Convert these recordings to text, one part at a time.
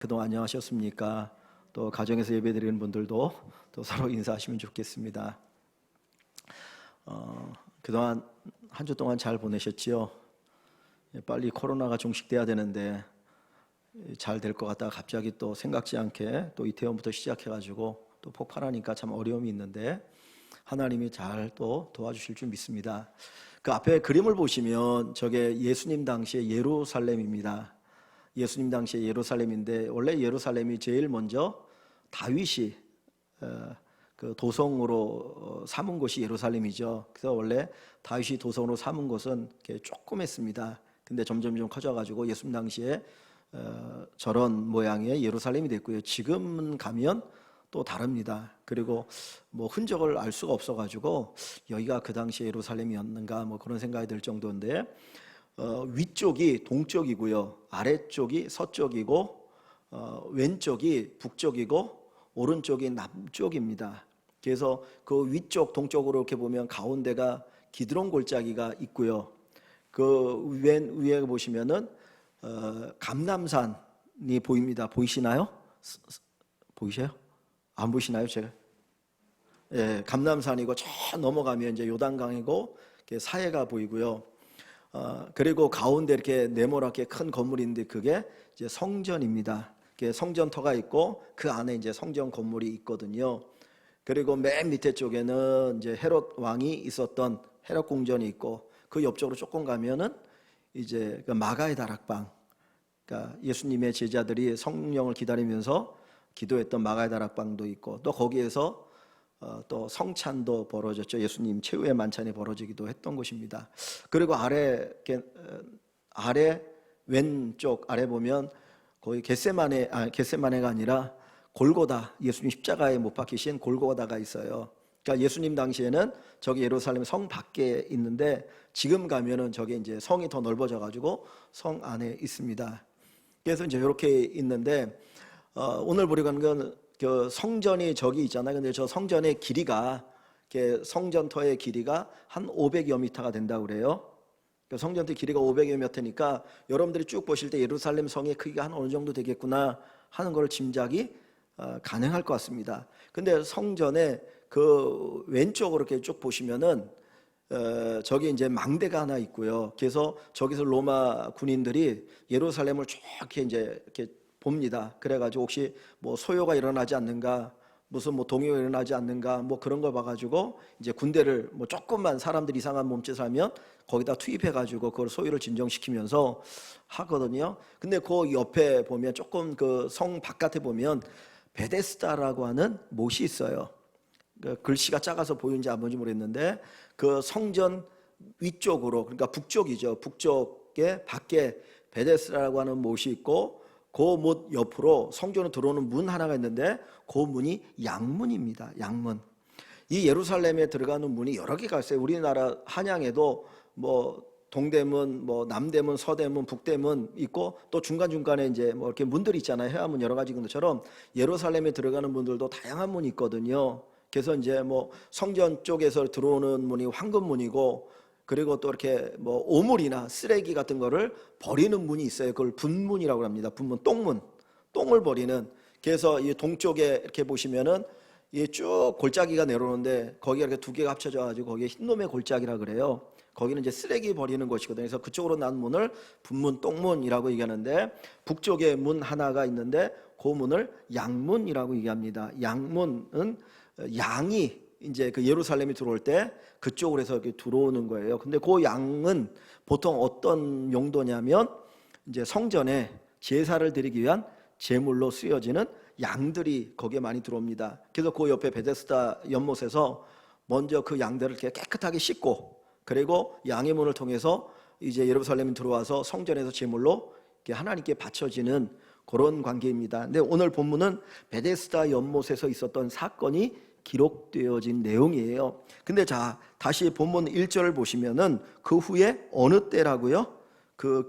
그동안 안녕하셨습니까? 또 가정에서 예배드리는 분들도 또 서로 인사하시면 좋겠습니다. 그동안 한 주 동안 잘 보내셨지요? 빨리 코로나가 종식돼야 되는데 잘 될 것 같다가 갑자기 또 생각지 않게 또 이태원부터 시작해가지고 또 폭발하니까 참 어려움이 있는데 하나님이 잘 또 도와주실 줄 믿습니다. 그 앞에 그림을 보시면 저게 예수님 당시의 예루살렘입니다. 예수님 당시에 예루살렘인데 원래 예루살렘이 제일 먼저 다윗이 그 도성으로 삼은 곳이 예루살렘이죠. 그래서 원래 다윗이 도성으로 삼은 곳은 조그맸습니다. 근데 점점 커져가지고 예수님 당시에 저런 모양의 예루살렘이 됐고요. 지금 가면 또 다릅니다. 그리고 뭐 흔적을 알 수가 없어가지고 여기가 그 당시 예루살렘이었는가 뭐 그런 생각이 들 정도인데 위쪽이 동쪽이고요, 아래쪽이 서쪽이고 왼쪽이 북쪽이고 오른쪽이 남쪽입니다. 그래서 그 위쪽 동쪽으로 이렇게 보면 가운데가 기드론 골짜기가 있고요. 그 맨 위에 보시면은 감람산이 보입니다. 보이시나요? 보이세요? 안 보이시나요, 제가? 예, 감람산이고 저 넘어가면 이제 요단강이고 사해가 보이고요. 그리고 가운데 이렇게 네모나게 큰 건물인데 그게 이제 성전입니다. 성전터가 있고 그 안에 이제 성전 건물이 있거든요. 그리고 맨 밑에 쪽에는 이제 헤롯 왕이 있었던 헤롯 궁전이 있고 그 옆쪽으로 조금 가면은 이제 그 마가의 다락방, 그러니까 예수님의 제자들이 성령을 기다리면서 기도했던 마가의 다락방도 있고 또 거기에서 또 성찬도 벌어졌죠. 예수님 최후의 만찬이 벌어지기도 했던 곳입니다. 그리고 아래 왼쪽 아래 보면 거의 겟세마네가 아니라 골고다, 예수님 십자가에 못 박히신 골고다가 있어요. 그러니까 예수님 당시에는 저기 예루살렘 성 밖에 있는데 지금 가면은 저게 이제 성이 더 넓어져 가지고 성 안에 있습니다. 그래서 이제 이렇게 있는데 오늘 보려고 하는 건 그 성전이 저기 있잖아요. 근데 저 성전의 길이가 성전터의 길이가 한 500여 미터가 된다고 그래요. 성전터 길이가 500여 미터니까 여러분들이 쭉 보실 때 예루살렘 성의 크기가 한 어느 정도 되겠구나 하는 걸 짐작이 가능할 것 같습니다. 근데 성전의 그 왼쪽으로 이렇게 쭉 보시면은 저기 이제 망대가 하나 있고요. 그래서 저기서 로마 군인들이 예루살렘을 쭉 이제 이렇게 봅니다. 그래가지고 혹시 뭐 소요가 일어나지 않는가, 무슨 뭐 동요가 일어나지 않는가, 뭐 그런 걸 봐가지고 이제 군대를 뭐 조금만 사람들 이상한 몸짓을 하면 거기다 투입해가지고 그걸 소요를 진정시키면서 하거든요. 근데 그 옆에 보면 조금 그 성 바깥에 보면 베데스다라고 하는 못이 있어요. 그 글씨가 작아서 보이는지 안 보이는지 모르겠는데 그 성전 위쪽으로, 그러니까 북쪽이죠. 북쪽에 밖에 베데스다라고 하는 못이 있고 그 못 옆으로 성전으로 들어오는 문 하나가 있는데 그 문이 양문입니다. 양문. 이 예루살렘에 들어가는 문이 여러 개가 있어요. 우리나라 한양에도 뭐 동대문, 뭐 남대문, 서대문, 북대문 있고 또 중간중간에 이제 뭐 이렇게 문들이 있잖아요. 해안문 여러 가지 것처럼 예루살렘에 들어가는 문들도 다양한 문이 있거든요. 그래서 이제 뭐 성전 쪽에서 들어오는 문이 황금문이고 그리고 또 이렇게 뭐 오물이나 쓰레기 같은 거를 버리는 문이 있어요. 그걸 분문이라고 합니다. 분문, 똥을 버리는. 그래서 이 동쪽에 이렇게 보시면은 이 쭉 골짜기가 내려오는데 거기가 이렇게 두 개가 합쳐져 가지고 거기에 흰놈의 골짜기라 그래요. 거기는 이제 쓰레기 버리는 곳이거든요. 그래서 그쪽으로 난 문을 분문, 똥문이라고 얘기하는데 북쪽에 문 하나가 있는데 그 문을 양문이라고 얘기합니다. 양문은 양이 이제 그 예루살렘이 들어올 때 그쪽으로 해서 이렇게 들어오는 거예요. 근데 그 양은 보통 어떤 용도냐면 이제 성전에 제사를 드리기 위한 제물로 쓰여지는 양들이 거기에 많이 들어옵니다. 그래서 그 옆에 베데스다 연못에서 먼저 그 양들을 이렇게 깨끗하게 씻고 그리고 양의 문을 통해서 이제 예루살렘에 들어와서 성전에서 제물로 이렇게 하나님께 바쳐지는 그런 관계입니다. 근데 오늘 본문은 베데스다 연못에서 있었던 사건이 기록되어진 내용이에요. 근데 자, 다시 본문 1절을 보시면은 그 후에 어느 때라고요? 그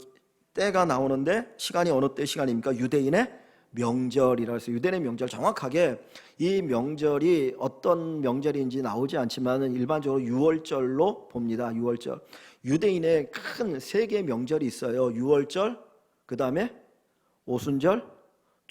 때가 나오는데 시간이 어느 때 시간입니까? 유대인의 명절이라 해서 유대인의 명절, 정확하게 이 명절이 어떤 명절인지 나오지 않지만은 일반적으로 유월절로 봅니다. 유월절. 유대인의 큰 세 개의 명절이 있어요. 유월절, 그 다음에 오순절,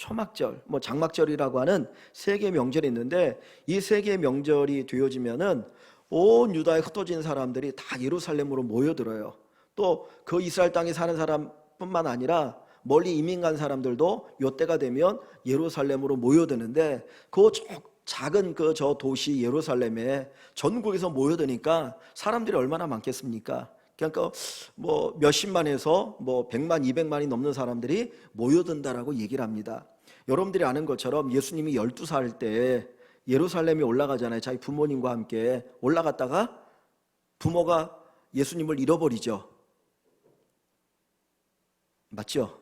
초막절, 뭐 장막절이라고 하는 세 개의 명절이 있는데 이 세 개의 명절이 되어지면은 온 유다에 흩어진 사람들이 다 예루살렘으로 모여들어요. 또 그 이스라엘 땅에 사는 사람뿐만 아니라 멀리 이민 간 사람들도 이때가 되면 예루살렘으로 모여드는데 그 작은 그 저 도시 예루살렘에 전국에서 모여드니까 사람들이 얼마나 많겠습니까? 그러니까 뭐 몇십만에서 뭐 100만, 200만이 넘는 사람들이 모여든다라고 얘기를 합니다. 여러분들이 아는 것처럼 예수님이 12살 때 예루살렘에 올라가잖아요. 자기 부모님과 함께 올라갔다가 부모가 예수님을 잃어버리죠. 맞죠?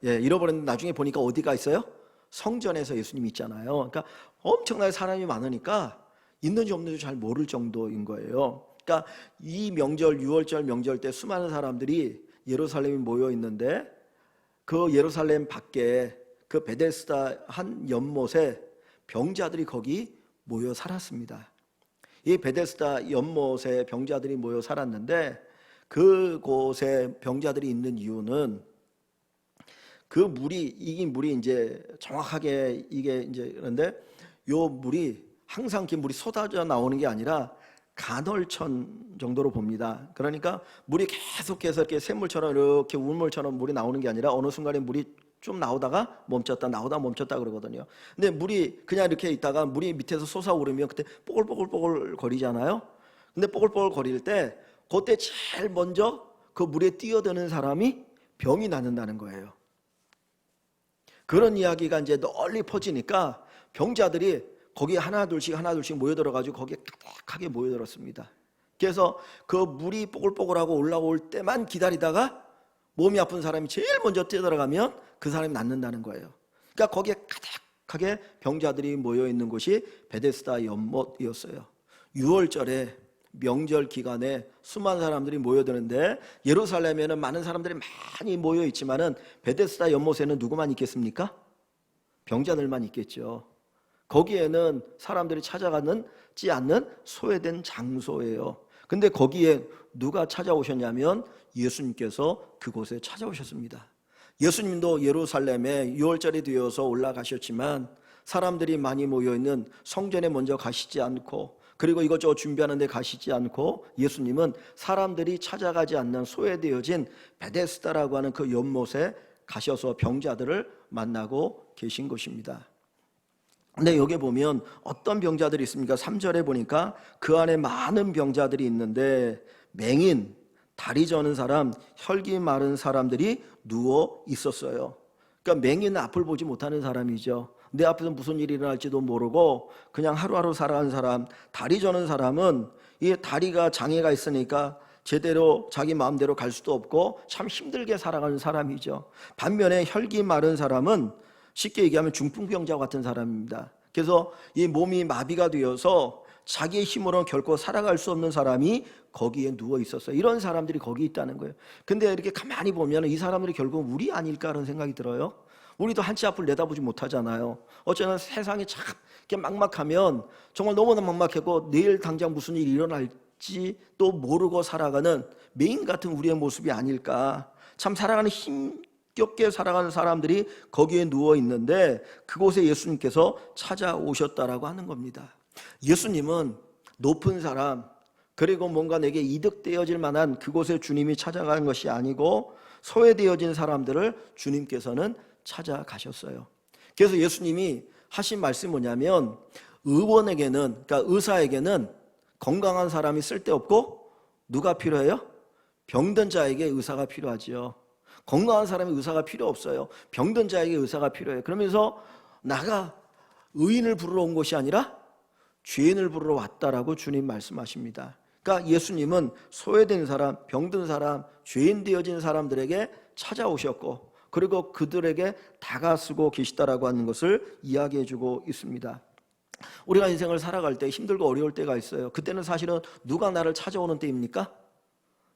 예, 잃어버렸는데 나중에 보니까 어디가 있어요? 성전에서 예수님이 있잖아요. 그러니까 엄청나게 사람이 많으니까 있는지 없는지 잘 모를 정도인 거예요. 그러니까 이 명절, 6월절 명절 때 수많은 사람들이 예루살렘에 모여 있는데 그 예루살렘 밖에 그 베데스다 한 연못에 병자들이 거기 모여 살았습니다. 이 베데스다 연못에 병자들이 모여 살았는데 그곳에 병자들이 있는 이유는 그 물이, 이 물이 이제 정확하게 이게 이제 그런데 요 물이 항상 이렇게 물이 쏟아져 나오는 게 아니라 간헐천 정도로 봅니다. 그러니까 물이 계속해서 이렇게 샘물처럼 이렇게 우물처럼 물이 나오는 게 아니라 어느 순간에 물이 좀 나오다가 멈췄다 나오다 멈췄다 그러거든요. 근데 물이 그냥 이렇게 있다가 물이 밑에서 솟아오르면 그때 뽀글뽀글 거리잖아요. 근데 뽀글뽀글 거릴 때 그때 제일 먼저 그 물에 뛰어드는 사람이 병이 낫는다는 거예요. 그런 이야기가 이제 널리 퍼지니까 병자들이 거기에 하나 둘씩 모여들어가지고 거기에 가득하게 모여들었습니다. 그래서 그 물이 뽀글뽀글하고 올라올 때만 기다리다가 몸이 아픈 사람이 제일 먼저 뛰어들어가면 그 사람이 낫는다는 거예요. 그러니까 거기에 가득하게 병자들이 모여있는 곳이 베데스다 연못이었어요. 6월절에 명절 기간에 수많은 사람들이 모여드는데 예루살렘에는 많은 사람들이 많이 모여있지만은 베데스다 연못에는 누구만 있겠습니까? 병자들만 있겠죠. 거기에는 사람들이 찾아가지 않는 소외된 장소예요. 근데 거기에 누가 찾아오셨냐면 예수님께서 그곳에 찾아오셨습니다. 예수님도 예루살렘에 6월절이 되어서 올라가셨지만 사람들이 많이 모여있는 성전에 먼저 가시지 않고 그리고 이것저것 준비하는 데 가시지 않고 예수님은 사람들이 찾아가지 않는 소외되어진 베데스다라고 하는 그 연못에 가셔서 병자들을 만나고 계신 것입니다. 근데 여기 보면 어떤 병자들이 있습니까? 3절에 보니까 그 안에 많은 병자들이 있는데 맹인, 다리 저는 사람, 혈기 마른 사람들이 누워 있었어요. 그러니까 맹인은 앞을 보지 못하는 사람이죠. 내 앞에서 무슨 일이 일어날지도 모르고 그냥 하루하루 살아가는 사람. 다리 저는 사람은 이 다리가 장애가 있으니까 제대로 자기 마음대로 갈 수도 없고 참 힘들게 살아가는 사람이죠. 반면에 혈기 마른 사람은 쉽게 얘기하면 중풍병자 같은 사람입니다. 그래서 이 몸이 마비가 되어서 자기의 힘으로는 결코 살아갈 수 없는 사람이 거기에 누워 있었어요. 이런 사람들이 거기 있다는 거예요. 근데 이렇게 가만히 보면 이 사람들이 결국 우리 아닐까라는 생각이 들어요. 우리도 한치 앞을 내다보지 못하잖아요. 어쩌면 세상이 참 이렇게 막막하면 정말 너무나 막막하고 내일 당장 무슨 일이 일어날지 또 모르고 살아가는 맹인 같은 우리의 모습이 아닐까. 참 살아가는 힘겹게 살아가는 사람들이 거기에 누워 있는데 그곳에 예수님께서 찾아오셨다라고 하는 겁니다. 예수님은 높은 사람 그리고 뭔가 내게 이득되어질 만한 그곳에 주님이 찾아가는 것이 아니고 소외되어진 사람들을 주님께서는 찾아가셨어요. 그래서 예수님이 하신 말씀이 뭐냐면 의원에게는 그러니까 의사에게는 건강한 사람이 쓸데없고 누가 필요해요? 병든 자에게 의사가 필요하지요. 건강한 사람이 의사가 필요 없어요. 병든 자에게 의사가 필요해요. 그러면서 나가 의인을 부르러 온 것이 아니라 죄인을 부르러 왔다라고 주님 말씀하십니다. 그러니까 예수님은 소외된 사람, 병든 사람, 죄인 되어진 사람들에게 찾아오셨고 그리고 그들에게 다가서고 계시다라고 하는 것을 이야기해주고 있습니다. 우리가 인생을 살아갈 때 힘들고 어려울 때가 있어요. 그때는 사실은 누가 나를 찾아오는 때입니까?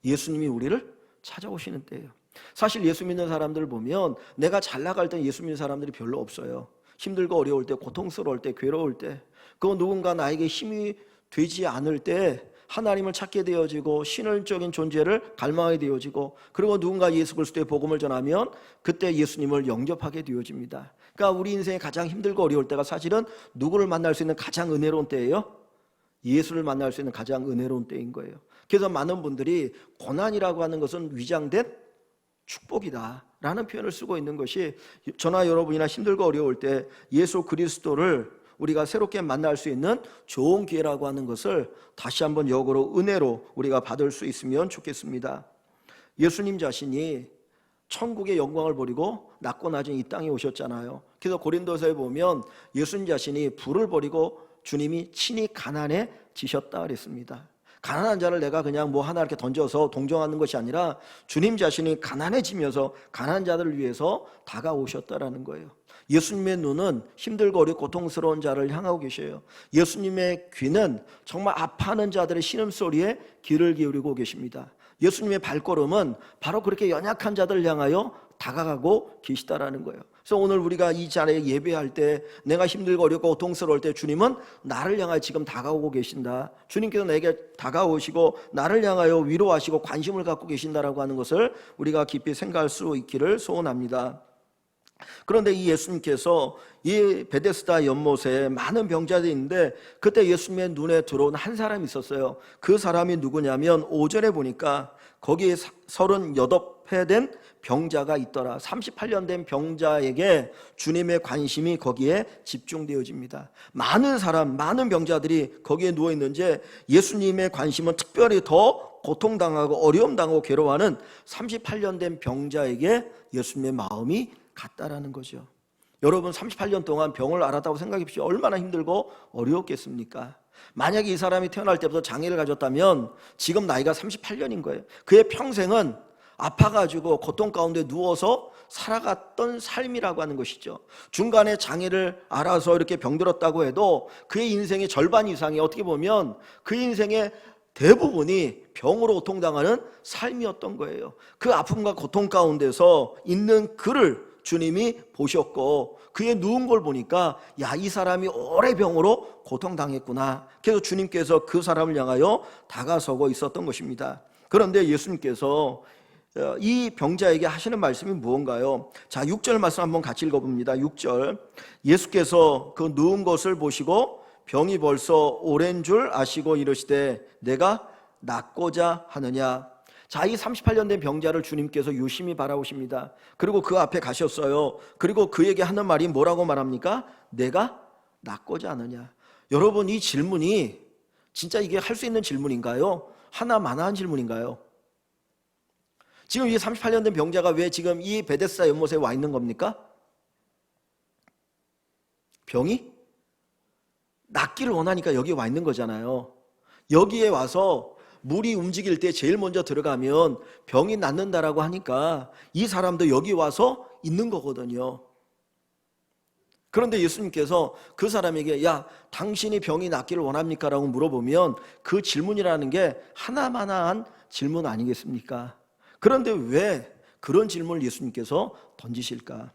예수님이 우리를 찾아오시는 때예요. 사실 예수 믿는 사람들을 보면 내가 잘 나갈 때 예수 믿는 사람들이 별로 없어요. 힘들고 어려울 때, 고통스러울 때, 괴로울 때, 그 누군가 나에게 힘이 되지 않을 때 하나님을 찾게 되어지고 신을적인 존재를 갈망하게 되어지고 그리고 누군가 예수 그리스도의 복음을 전하면 그때 예수님을 영접하게 되어집니다. 그러니까 우리 인생에 가장 힘들고 어려울 때가 사실은 누구를 만날 수 있는 가장 은혜로운 때예요? 예수를 만날 수 있는 가장 은혜로운 때인 거예요. 그래서 많은 분들이 고난이라고 하는 것은 위장된 축복이다 라는 표현을 쓰고 있는 것이, 저나 여러분이나 힘들고 어려울 때 예수 그리스도를 우리가 새롭게 만날 수 있는 좋은 기회라고 하는 것을 다시 한번 역으로 은혜로 우리가 받을 수 있으면 좋겠습니다. 예수님 자신이 천국의 영광을 버리고 낮고 낮은 이 땅에 오셨잖아요. 그래서 고린도서에 보면 예수님 자신이 부를 버리고 주님이 친히 가난해지셨다 그랬습니다. 가난한 자를 내가 그냥 뭐 하나 이렇게 던져서 동정하는 것이 아니라 주님 자신이 가난해지면서 가난한 자들을 위해서 다가오셨다라는 거예요. 예수님의 눈은 힘들고 어렵고 고통스러운 자를 향하고 계셔요. 예수님의 귀는 정말 아파하는 자들의 신음소리에 귀를 기울이고 계십니다. 예수님의 발걸음은 바로 그렇게 연약한 자들을 향하여 다가가고 계시다라는 거예요. 그래서 오늘 우리가 이 자리에 예배할 때 내가 힘들고 어렵고 고통스러울 때 주님은 나를 향하여 지금 다가오고 계신다. 주님께서 내게 다가오시고 나를 향하여 위로하시고 관심을 갖고 계신다라고 하는 것을 우리가 깊이 생각할 수 있기를 소원합니다. 그런데 이 예수님께서 이 베데스다 연못에 많은 병자들이 있는데 그때 예수님의 눈에 들어온 한 사람이 있었어요. 그 사람이 누구냐면 5절에 보니까 거기에 38회 된 병자가 있더라. 38년 된 병자에게 주님의 관심이 거기에 집중되어집니다. 많은 사람, 많은 병자들이 거기에 누워있는지 예수님의 관심은 특별히 더 고통당하고 어려움당하고 괴로워하는 38년 된 병자에게 예수님의 마음이 갔다라는 거죠. 여러분 38년 동안 병을 앓았다고 생각해 보십시오. 얼마나 힘들고 어려웠겠습니까? 만약에 이 사람이 태어날 때부터 장애를 가졌다면 지금 나이가 38년인 거예요. 그의 평생은 아파가지고 고통 가운데 누워서 살아갔던 삶이라고 하는 것이죠. 중간에 장애를 알아서 이렇게 병들었다고 해도 그의 인생의 절반 이상이 어떻게 보면 그 인생의 대부분이 병으로 고통당하는 삶이었던 거예요. 그 아픔과 고통 가운데서 있는 그를 주님이 보셨고 그의 누운 걸 보니까 야, 이 사람이 오래 병으로 고통당했구나. 그래서 주님께서 그 사람을 향하여 다가서고 있었던 것입니다. 그런데 예수님께서 이 병자에게 하시는 말씀이 무언가요? 자, 6절 말씀 한번 같이 읽어봅니다. 6절. 예수께서 그 누운 것을 보시고 병이 벌써 오랜 줄 아시고 이르시되 내가 낫고자 하느냐. 자, 이 38년 된 병자를 주님께서 유심히 바라보십니다. 그리고 그 앞에 가셨어요. 그리고 그에게 하는 말이 뭐라고 말합니까? 내가 낫고자 하느냐. 여러분, 이 질문이 진짜 이게 할 수 있는 질문인가요? 하나만한 질문인가요? 지금 이 38년 된 병자가 왜 지금 이 베데스다 연못에 와 있는 겁니까? 병이 낫기를 원하니까 여기 와 있는 거잖아요. 여기에 와서 물이 움직일 때 제일 먼저 들어가면 병이 낫는다라고 하니까 이 사람도 여기 와서 있는 거거든요. 그런데 예수님께서 그 사람에게 야, 당신이 병이 낫기를 원합니까? 라고 물어보면 그 질문이라는 게 하나만한 질문 아니겠습니까? 그런데 왜 그런 질문을 예수님께서 던지실까?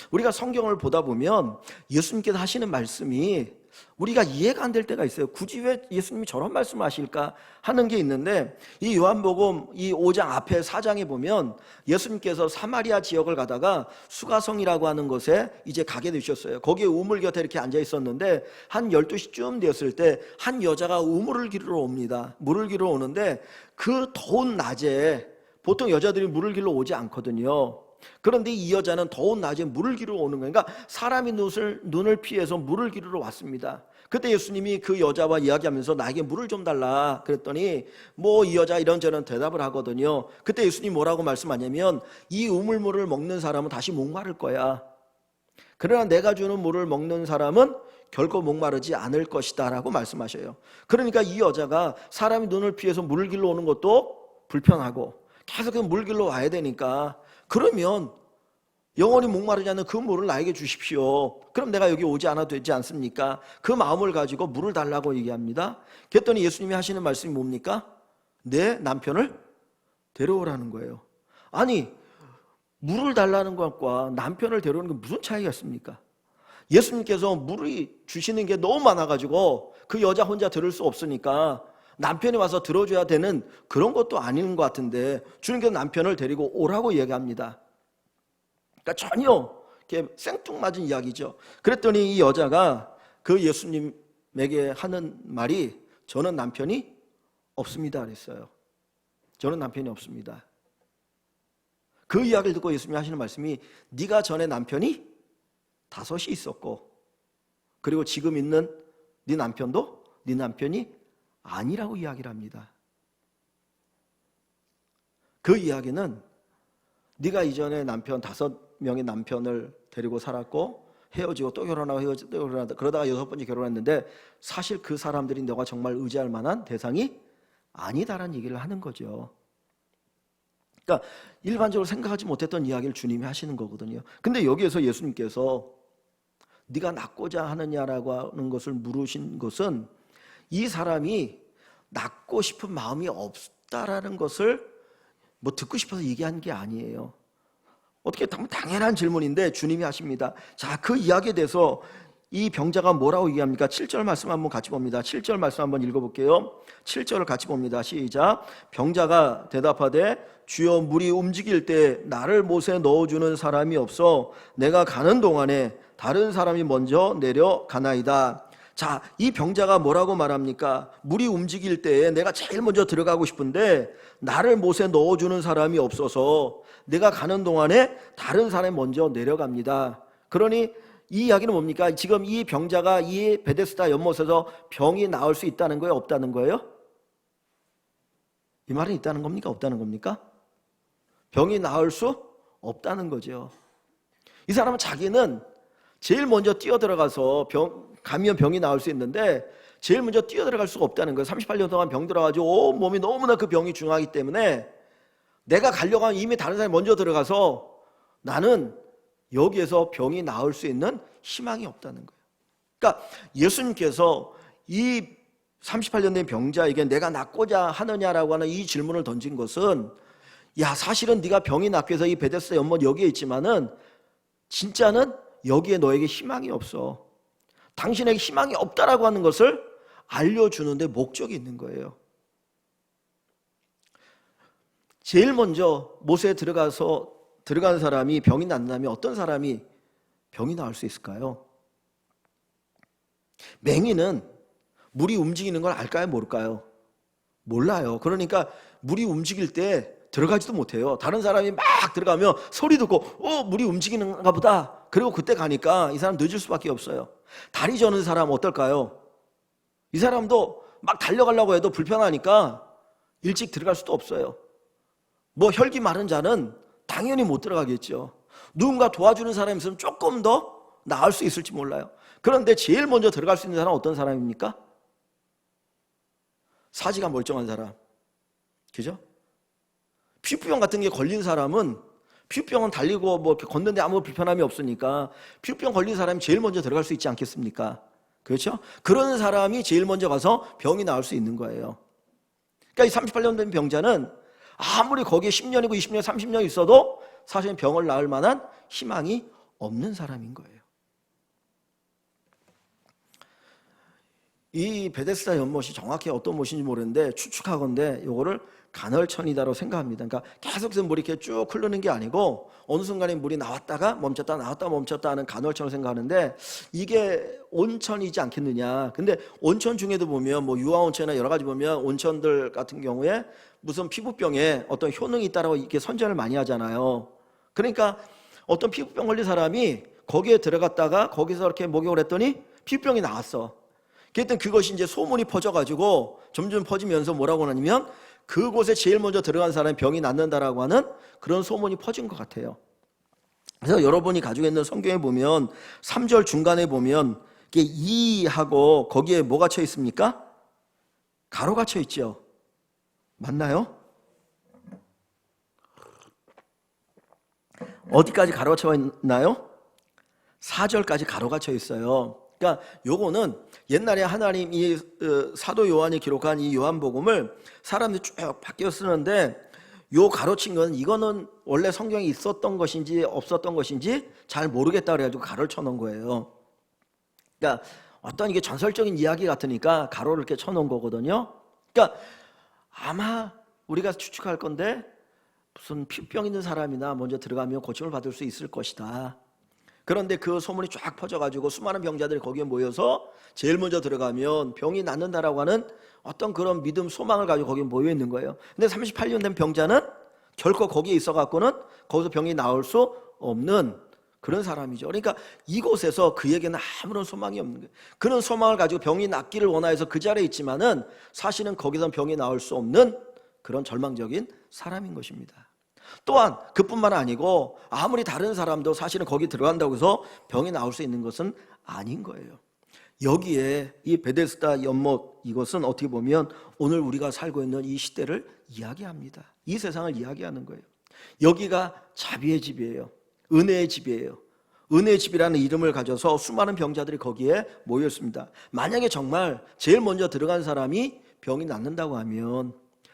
우리가 성경을 보다 보면 예수님께서 하시는 말씀이 우리가 이해가 안 될 때가 있어요. 굳이 왜 예수님이 저런 말씀을 하실까 하는 게 있는데 이 요한복음 이 5장 앞에 4장에 보면 예수님께서 사마리아 지역을 가다가 수가성이라고 하는 곳에 이제 가게 되셨어요. 거기에 우물 곁에 이렇게 앉아 있었는데 한 12시쯤 되었을 때 한 여자가 우물을 기르러 옵니다. 물을 기르러 오는데 그 더운 낮에 보통 여자들이 물을 기르러 오지 않거든요. 그런데 이 여자는 더운 낮에 물을 기르러 오는 거예요. 그러니까 사람이 눈을 피해서 물을 기르러 왔습니다. 그때 예수님이 그 여자와 이야기하면서 나에게 물을 좀 달라 그랬더니 뭐 이 여자 이런저런 대답을 하거든요. 그때 예수님이 뭐라고 말씀하냐면 이 우물물을 먹는 사람은 다시 목마를 거야. 그러나 내가 주는 물을 먹는 사람은 결코 목마르지 않을 것이다 라고 말씀하셔요. 그러니까 이 여자가 사람이 눈을 피해서 물을 길러 오는 것도 불편하고 계속 그 물 길러 와야 되니까 그러면 영원히 목마르지 않는 그 물을 나에게 주십시오. 그럼 내가 여기 오지 않아도 되지 않습니까? 그 마음을 가지고 물을 달라고 얘기합니다. 그랬더니 예수님이 하시는 말씀이 뭡니까? 내 남편을 데려오라는 거예요. 아니, 물을 달라는 것과 남편을 데려오는 게 무슨 차이가 있습니까? 예수님께서 물을 주시는 게 너무 많아가지고 그 여자 혼자 들을 수 없으니까 남편이 와서 들어줘야 되는 그런 것도 아닌 것 같은데 주님께서 남편을 데리고 오라고 얘기합니다. 그러니까 전혀 생뚱맞은 이야기죠. 그랬더니 이 여자가 그 예수님에게 하는 말이 저는 남편이 없습니다 그랬어요. 저는 남편이 없습니다. 그 이야기를 듣고 예수님이 하시는 말씀이 네가 전에 남편이 5이 있었고 그리고 지금 있는 네 남편도 네 남편이 아니라고 이야기를 합니다. 그 이야기는 네가 이전에 남편 5명의 남편을 데리고 살았고 헤어지고 또 결혼하고 헤어지고 또 결혼하다 그러다가 6번째 결혼했는데 사실 그 사람들이 너가 정말 의지할 만한 대상이 아니다라는 얘기를 하는 거죠. 그러니까 일반적으로 생각하지 못했던 이야기를 주님이 하시는 거거든요. 근데 여기에서 예수님께서 네가 낳고자 하느냐라고 하는 것을 물으신 것은 이 사람이 낳고 싶은 마음이 없다라는 것을 뭐 듣고 싶어서 얘기한 게 아니에요. 어떻게 보면 당연한 질문인데 주님이 하십니다. 자, 그 이야기에 대해서 이 병자가 뭐라고 얘기합니까? 7절 말씀 한번 같이 봅니다. 7절 말씀 한번 읽어볼게요. 7절을 같이 봅니다. 시작. 병자가 대답하되 주여 물이 움직일 때 나를 못에 넣어주는 사람이 없어 내가 가는 동안에 다른 사람이 먼저 내려가나이다. 자, 이 병자가 뭐라고 말합니까? 물이 움직일 때에 내가 제일 먼저 들어가고 싶은데 나를 못에 넣어주는 사람이 없어서 내가 가는 동안에 다른 사람이 먼저 내려갑니다. 그러니 이 이야기는 뭡니까? 지금 이 병자가 이 베데스다 연못에서 병이 나을 수 있다는 거예요? 없다는 거예요? 이 말은 있다는 겁니까? 없다는 겁니까? 병이 나을 수 없다는 거죠. 이 사람은 자기는 제일 먼저 뛰어들어가서 가면 병이 나을 수 있는데 제일 먼저 뛰어들어갈 수가 없다는 거예요. 38년 동안 병 들어가지고 온 몸이 너무나 그 병이 중하기 때문에 내가 가려고 하면 이미 다른 사람이 먼저 들어가서 나는 여기에서 병이 나을 수 있는 희망이 없다는 거예요. 그러니까 예수님께서 이 38년 된 병자에게 내가 낫고자 하느냐라고 하는 이 질문을 던진 것은 야, 사실은 네가 병이 낫기 위해서 이 베데스다 연못 여기에 있지만은 진짜는 여기에 너에게 희망이 없어. 당신에게 희망이 없다라고 하는 것을 알려주는데 목적이 있는 거예요. 제일 먼저 못에 들어간 사람이 병이 난다면 어떤 사람이 병이 나을 수 있을까요? 맹인은 물이 움직이는 걸 알까요? 모를까요? 몰라요. 그러니까 물이 움직일 때 들어가지도 못해요. 다른 사람이 막 들어가면 소리 듣고 물이 움직이는가 보다. 그리고 그때 가니까 이 사람 늦을 수밖에 없어요. 다리 저는 사람 어떨까요? 이 사람도 막 달려가려고 해도 불편하니까 일찍 들어갈 수도 없어요. 뭐 혈기 마른 자는 당연히 못 들어가겠죠. 누군가 도와주는 사람이 있으면 조금 더 나을 수 있을지 몰라요. 그런데 제일 먼저 들어갈 수 있는 사람은 어떤 사람입니까? 사지가 멀쩡한 사람. 그죠? 피부병 같은 게 걸린 사람은 피부병은 달리고 뭐 이렇게 걷는데 아무 불편함이 없으니까 피부병 걸린 사람이 제일 먼저 들어갈 수 있지 않겠습니까? 그렇죠? 그런 사람이 제일 먼저 가서 병이 나을 수 있는 거예요. 그러니까 이 38년 된 병자는 아무리 거기에 10년이고 20년, 30년 있어도 사실 병을 나을 만한 희망이 없는 사람인 거예요. 이 베데스다 연못이 정확히 어떤 못인지 모르는데 추측하건대 요거를 간헐천이다라고 생각합니다. 그러니까 계속해서 물이 이렇게 쭉 흐르는 게 아니고 어느 순간에 물이 나왔다가 멈췄다 나왔다 멈췄다 하는 간헐천을 생각하는데 이게 온천이지 않겠느냐. 근데 온천 중에도 보면 뭐 유아온천이나 여러 가지 보면 온천들 같은 경우에 무슨 피부병에 어떤 효능이 있다라고 이렇게 선전을 많이 하잖아요. 그러니까 어떤 피부병 걸린 사람이 거기에 들어갔다가 거기서 이렇게 목욕을 했더니 피부병이 나왔어. 그랬더니 그것이 이제 소문이 퍼져가지고 점점 퍼지면서 뭐라고 하냐면 그곳에 제일 먼저 들어간 사람이 병이 낫는다라고 하는 그런 소문이 퍼진 것 같아요. 그래서 여러분이 가지고 있는 성경에 보면 3절 중간에 보면 이게 이하고 거기에 뭐가 쳐 있습니까? 가로가 쳐 있죠. 맞나요? 어디까지 가로가 쳐 있나요? 4절까지 가로가 쳐 있어요. 그러니까 요거는 옛날에 하나님이 사도 요한이 기록한 이 요한복음을 사람들이 쭉 바뀌어 쓰는데 요 가로친 건 이거는 원래 성경에 있었던 것인지 없었던 것인지 잘 모르겠다 그래가지고 가로를 쳐놓은 거예요. 그러니까 어떤 이게 전설적인 이야기 같으니까 가로를 이렇게 쳐놓은 거거든요. 그러니까 아마 우리가 추측할 건데 무슨 피부병 있는 사람이나 먼저 들어가면 고침을 받을 수 있을 것이다. 그런데 그 소문이 쫙 퍼져가지고 수많은 병자들이 거기에 모여서 제일 먼저 들어가면 병이 낫는다라고 하는 어떤 그런 믿음, 소망을 가지고 거기에 모여 있는 거예요. 근데 38년 된 병자는 결코 거기에 있어갖고는 거기서 병이 나올 수 없는 그런 사람이죠. 그러니까 이곳에서 그에게는 아무런 소망이 없는 거예요. 그런 소망을 가지고 병이 낫기를 원하여서 그 자리에 있지만은 사실은 거기서 병이 나올 수 없는 그런 절망적인 사람인 것입니다. 또한 그뿐만 아니고 아무리 다른 사람도 사실은 거기 들어간다고 해서 병이 나올 수 있는 것은 아닌 거예요. 여기에 이 베데스다 연못, 이것은 어떻게 보면 오늘 우리가 살고 있는 이 시대를 이야기합니다. 이 세상을 이야기하는 거예요. 여기가 자비의 집이에요. 은혜의 집이에요. 은혜의 집이라는 이름을 가져서 수많은 병자들이 거기에 모였습니다. 만약에 정말 제일 먼저 들어간 사람이 병이 낫는다고 하면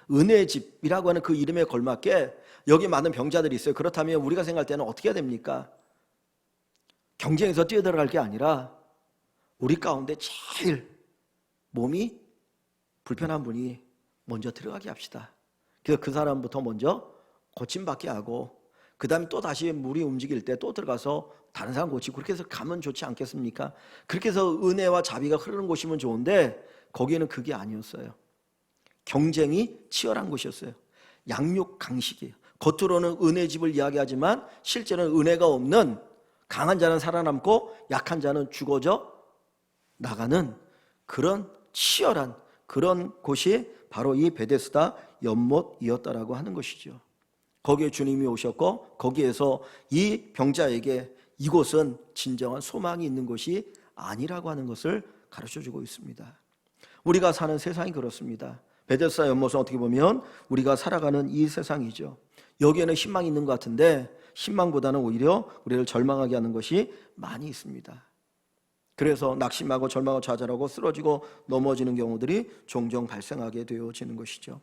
은혜의 집이라고 하는 그 이름에 걸맞게 여기 많은 병자들이 있어요. 그렇다면 우리가 생각할 때는 어떻게 해야 됩니까? 경쟁에서 뛰어들어갈 게 아니라 우리 가운데 제일 몸이 불편한 분이 먼저 들어가게 합시다. 그래서 그 사람부터 먼저 고침받게 하고 그 다음에 또 다시 물이 움직일 때 또 들어가서 다른 사람 고치고 그렇게 해서 가면 좋지 않겠습니까? 그렇게 해서 은혜와 자비가 흐르는 곳이면 좋은데 거기에는 그게 아니었어요. 경쟁이 치열한 곳이었어요. 양육강식이에요. 겉으로는 은혜 집을 이야기하지만 실제로는 은혜가 없는 강한 자는 살아남고 약한 자는 죽어져 나가는 그런 치열한 그런 곳이 바로 이 베데스다 연못이었다라고 하는 것이죠. 거기에 주님이 오셨고 거기에서 이 병자에게 이곳은 진정한 소망이 있는 곳이 아니라고 하는 것을 가르쳐주고 있습니다. 우리가 사는 세상이 그렇습니다. 베데스다 연못은 어떻게 보면 우리가 살아가는 이 세상이죠. 여기에는 희망이 있는 것 같은데 희망보다는 오히려 우리를 절망하게 하는 것이 많이 있습니다. 그래서 낙심하고 절망하고 좌절하고 쓰러지고 넘어지는 경우들이 종종 발생하게 되어지는 것이죠.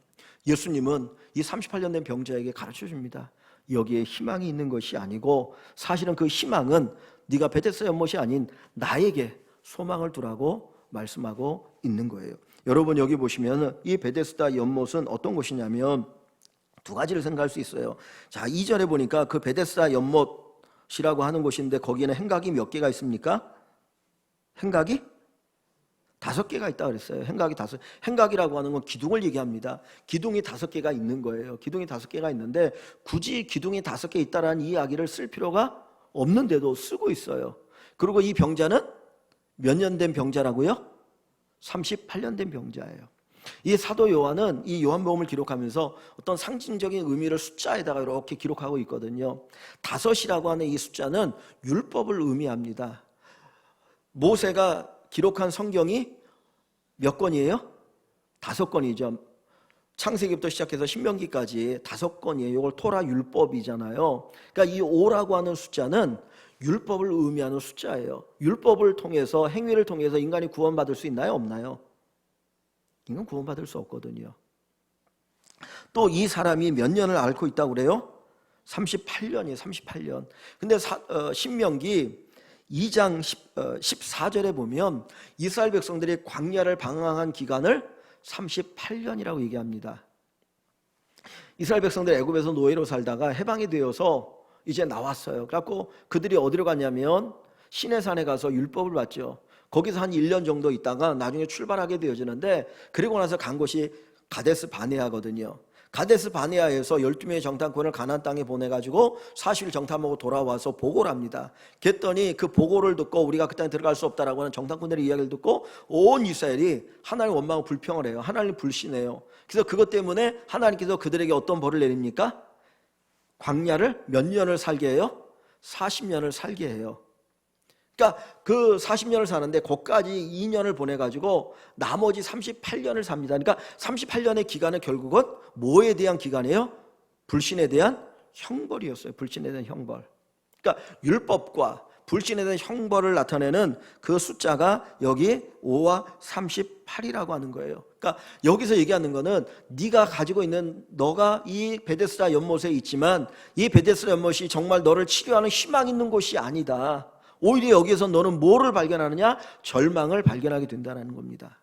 예수님은 이 38년 된 병자에게 가르쳐 줍니다. 여기에 희망이 있는 것이 아니고 사실은 그 희망은 네가 베데스다 연못이 아닌 나에게 소망을 두라고 말씀하고 있는 거예요. 여러분 여기 보시면 이 베데스다 연못은 어떤 곳이냐면 두 가지를 생각할 수 있어요. 자, 2절에 보니까 그 베데스다 연못이라고 하는 곳인데 거기에는 행각이 몇 개가 있습니까? 행각이 5개가 있다고 그랬어요. 행각이라고 하는 건 기둥을 얘기합니다. 기둥이 5개가 있는 거예요. 기둥이 5개가 있는데 굳이 기둥이 5개 있다라는 이야기를 쓸 필요가 없는데도 쓰고 있어요. 그리고 이 병자는 몇 년 된 병자라고요? 38년 된 병자예요. 이 사도 요한은 이 요한복음을 기록하면서 어떤 상징적인 의미를 숫자에다가 이렇게 기록하고 있거든요. 5이라고 하는 이 숫자는 율법을 의미합니다. 모세가 기록한 성경이 몇 권이에요? 5권이죠. 창세기부터 시작해서 신명기까지 5권이에요. 이걸 토라 율법이잖아요. 그러니까 이 5라고 하는 숫자는 율법을 의미하는 숫자예요. 율법을 통해서 행위를 통해서 인간이 구원받을 수 있나요? 없나요? 인간 구원받을 수 없거든요. 또 이 사람이 몇 년을 앓고 있다고 그래요? 38년이에요. 38년. 근데 신명기 2장 14절에 보면 이스라엘 백성들이 광야를 방황한 기간을 38년이라고 얘기합니다. 이스라엘 백성들이 애굽에서 노예로 살다가 해방이 되어서 이제 나왔어요. 그래갖고 그들이 어디로 갔냐면 시내산에 가서 율법을 받죠. 거기서 한 1년 정도 있다가 나중에 출발하게 되어지는데 그리고 나서 간 곳이 가데스 바네아거든요. 가데스 바네아에서 12명의 정탐꾼을 가나안 땅에 보내가지고 40일 정탐하고 돌아와서 보고를 합니다. 그랬더니 그 보고를 듣고 우리가 그 땅에 들어갈 수 없다라고 하는 정탐꾼들의 이야기를 듣고 온 이스라엘이 하나님 원망하고 불평을 해요. 하나님 불신해요. 그래서 그것 때문에 하나님께서 그들에게 어떤 벌을 내립니까? 광야를 몇 년을 살게 해요? 40년을 살게 해요. 그러니까 그 40년을 사는데 거기까지 2년을 보내가지고 나머지 38년을 삽니다. 그러니까 38년의 기간은 결국은 뭐에 대한 기간이에요? 불신에 대한 형벌이었어요. 불신에 대한 형벌. 그러니까 율법과 불신에 대한 형벌을 나타내는 그 숫자가 여기 5와 38이라고 하는 거예요. 그러니까 여기서 얘기하는 거는 네가 가지고 있는 너가 이 베데스다 연못에 있지만 이 베데스다 연못이 정말 너를 치료하는 희망 있는 곳이 아니다. 오히려 여기에서 너는 뭐를 발견하느냐? 절망을 발견하게 된다는 겁니다.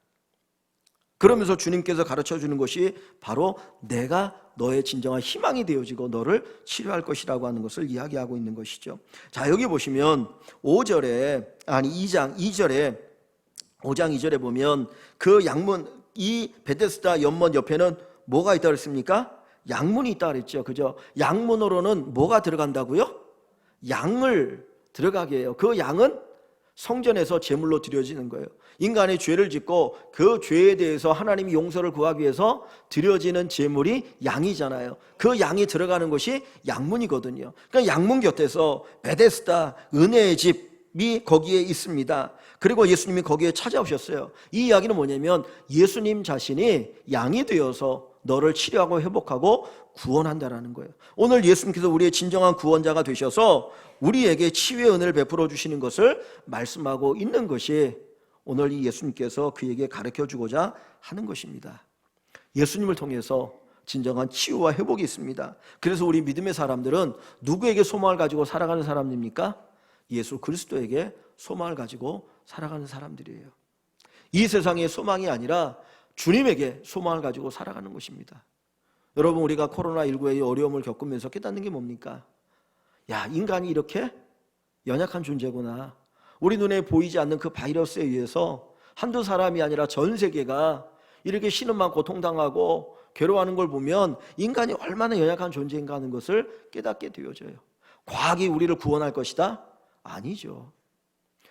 그러면서 주님께서 가르쳐 주는 것이 바로 내가 너의 진정한 희망이 되어지고 너를 치료할 것이라고 하는 것을 이야기하고 있는 것이죠. 자, 여기 보시면 2장 2절에 보면 그 양문, 이 베데스다 연못 옆에는 뭐가 있다고 그랬습니까? 양문이 있다고 그랬죠. 그죠? 양문으로는 뭐가 들어간다고요? 양을 들어가게 해요. 그 양은 성전에서 제물로 드려지는 거예요. 인간이 죄를 짓고 그 죄에 대해서 하나님이 용서를 구하기 위해서 드려지는 제물이 양이잖아요. 그 양이 들어가는 것이 양문이거든요. 그러니까 양문 곁에서 베데스다 은혜의 집이 거기에 있습니다. 그리고 예수님이 거기에 찾아오셨어요. 이 이야기는 뭐냐면 예수님 자신이 양이 되어서 너를 치료하고 회복하고 구원한다라는 거예요. 오늘 예수님께서 우리의 진정한 구원자가 되셔서 우리에게 치유의 은혜를 베풀어 주시는 것을 말씀하고 있는 것이 오늘 이 예수님께서 그에게 가르쳐 주고자 하는 것입니다. 예수님을 통해서 진정한 치유와 회복이 있습니다. 그래서 우리 믿음의 사람들은 누구에게 소망을 가지고 살아가는 사람입니까? 예수 그리스도에게 소망을 가지고 살아가는 사람들이에요. 이 세상의 소망이 아니라 주님에게 소망을 가지고 살아가는 것입니다. 여러분, 우리가 코로나19의 어려움을 겪으면서 깨닫는 게 뭡니까? 야, 인간이 이렇게 연약한 존재구나. 우리 눈에 보이지 않는 그 바이러스에 의해서 한두 사람이 아니라 전 세계가 이렇게 신음만 고통당하고 괴로워하는 걸 보면 인간이 얼마나 연약한 존재인가 하는 것을 깨닫게 되어져요. 과학이 우리를 구원할 것이다? 아니죠.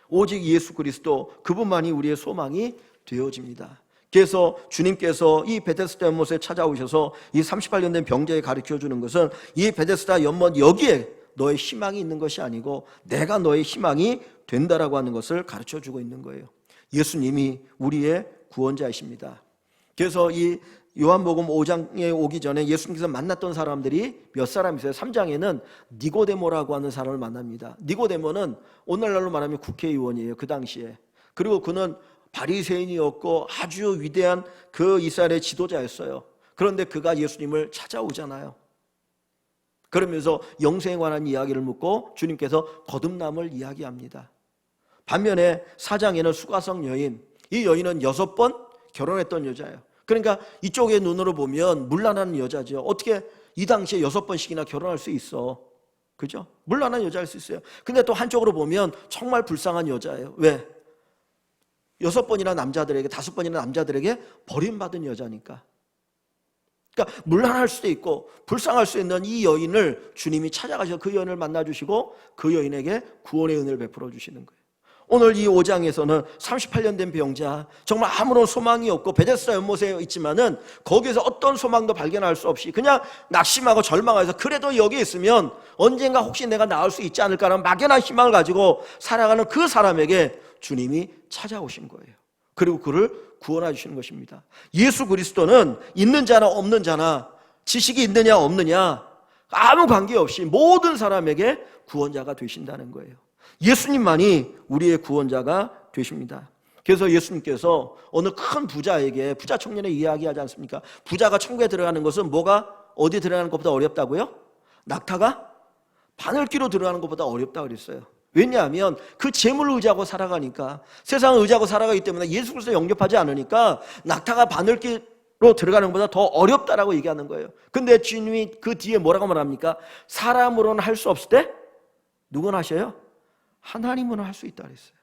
오직 예수 그리스도, 그분만이 우리의 소망이 되어집니다. 그래서 주님께서 이 베데스다 연못에 찾아오셔서 이 38년 된 병자에 가르쳐 주는 것은 이 베데스다 연못 여기에 너의 희망이 있는 것이 아니고 내가 너의 희망이 된다라고 하는 것을 가르쳐 주고 있는 거예요. 예수님이 우리의 구원자이십니다. 그래서 이 요한복음 5장에 오기 전에 예수님께서 만났던 사람들이 몇 사람 있어요. 3장에는 니고데모라고 하는 사람을 만납니다. 니고데모는 오늘날로 말하면 국회의원이에요. 그 당시에. 그리고 그는 바리새인이었고 아주 위대한 그 이스라엘의 지도자였어요. 그런데 그가 예수님을 찾아오잖아요. 그러면서 영생에 관한 이야기를 묻고 주님께서 거듭남을 이야기합니다. 반면에 4장에는 수가성 여인, 이 여인은 6번 결혼했던 여자예요. 그러니까 이쪽의 눈으로 보면 문란한 여자죠. 어떻게 이 당시에 6번씩이나 결혼할 수 있어? 그죠? 문란한 여자일 수 있어요. 근데 또 한쪽으로 보면 정말 불쌍한 여자예요. 왜? 6번이나 남자들에게, 5번이나 남자들에게 버림받은 여자니까. 그러니까 문란할 수도 있고 불쌍할 수 있는 이 여인을 주님이 찾아가셔서 그 여인을 만나주시고 그 여인에게 구원의 은혜를 베풀어 주시는 거예요. 오늘 이 5장에서는 38년 된 병자, 정말 아무런 소망이 없고 베데스다 연못에 있지만은 거기에서 어떤 소망도 발견할 수 없이 그냥 낙심하고 절망해서 그래도 여기 있으면 언젠가 혹시 내가 나을 수 있지 않을까라는 막연한 희망을 가지고 살아가는 그 사람에게 주님이 찾아오신 거예요. 그리고 그를 구원해 주시는 것입니다. 예수 그리스도는 있는 자나 없는 자나 지식이 있느냐 없느냐 아무 관계없이 모든 사람에게 구원자가 되신다는 거예요. 예수님만이 우리의 구원자가 되십니다. 그래서 예수님께서 어느 큰 부자에게, 부자 청년에 이야기하지 않습니까? 부자가 천국에 들어가는 것은 뭐가 어디 들어가는 것보다 어렵다고요? 낙타가 바늘귀로 들어가는 것보다 어렵다고 그랬어요. 왜냐하면 그 재물을 의지하고 살아가니까, 세상을 의지하고 살아가기 때문에 예수 그리스도 영접하지 않으니까 낙타가 바늘귀로 들어가는 것보다 더 어렵다라고 얘기하는 거예요. 근데 주님이 그 뒤에 뭐라고 말합니까? 사람으로는 할 수 없을 때 누구나 하셔요? 하나님은 할 수 있다 그랬어요.